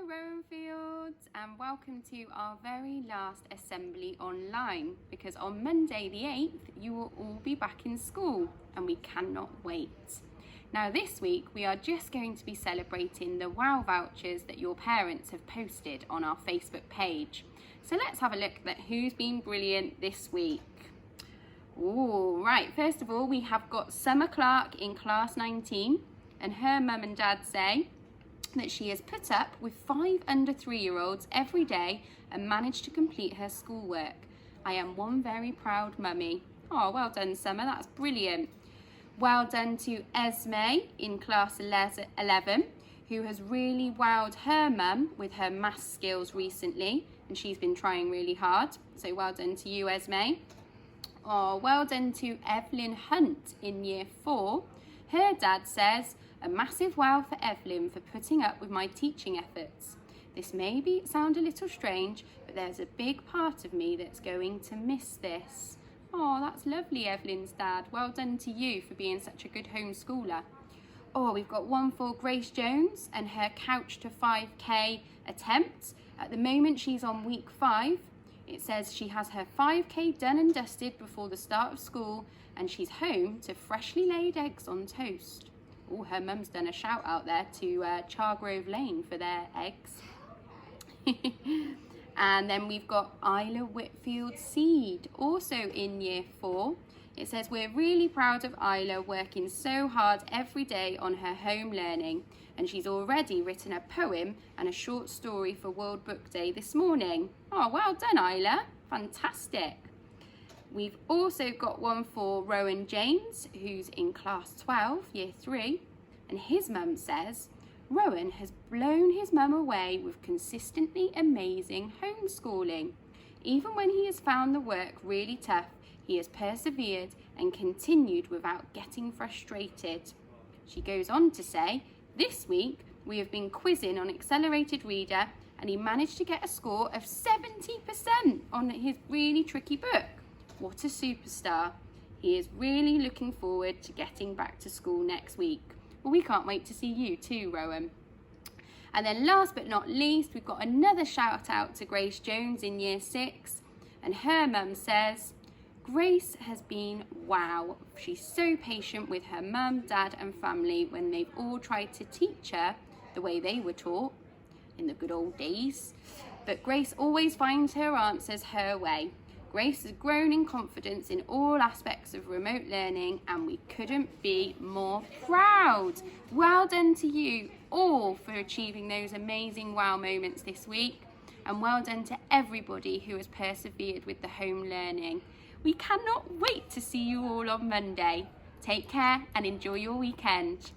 Hello Rowanfields, and welcome to our very last assembly online, because on Monday the 8th you will all be back in school and we cannot wait. Now this week we are just going to be celebrating the WOW vouchers that your parents have posted on our Facebook page. So let's have a look at who's been brilliant this week. All right, first of all we have got Summer Clark in class 19, and her mum and dad say that she has put up with 5 under 3-year-olds every day and managed to complete her schoolwork. I am one very proud mummy. Oh, well done Summer, that's brilliant. Well done to Esme in class 11, who has really wowed her mum with her maths skills recently, and she's been trying really hard. So well done to you, Esme. Oh, well done to Evelyn Hunt in year 4. Her dad says, a massive wow for Evelyn for putting up with my teaching efforts. This may sound a little strange, but there's a big part of me that's going to miss this. Oh, that's lovely, Evelyn's dad. Well done to you for being such a good homeschooler. Oh, we've got one for Grace Jones and her couch to 5K attempt. At the moment, she's on week 5. It says she has her 5K done and dusted before the start of school, and she's home to freshly laid eggs on toast. Oh, her mum's done a shout out there to Chargrove Lane for their eggs. And then we've got Isla Whitfield Seed, also in year 4. It says, we're really proud of Isla working so hard every day on her home learning, and she's already written a poem and a short story for World Book Day this morning. Oh, well done Isla, fantastic. We've also got one for Rowan James, who's in class 12, year 3, and his mum says, Rowan has blown his mum away with consistently amazing homeschooling. Even when he has found the work really tough, he has persevered and continued without getting frustrated. She goes on to say, this week we have been quizzing on Accelerated Reader, and he managed to get a score of 70% on his really tricky book. What a superstar. He is really looking forward to getting back to school next week. Well, we can't wait to see you too, Rowan. And then last but not least, we've got another shout out to Grace Jones in year 6. And her mum says, Grace has been wow. She's so patient with her mum, dad and family when they've all tried to teach her the way they were taught in the good old days. But Grace always finds her answers her way. Grace has grown in confidence in all aspects of remote learning, and we couldn't be more proud. Well done to you all for achieving those amazing wow moments this week, and well done to everybody who has persevered with the home learning. We cannot wait to see you all on Monday. Take care and enjoy your weekend.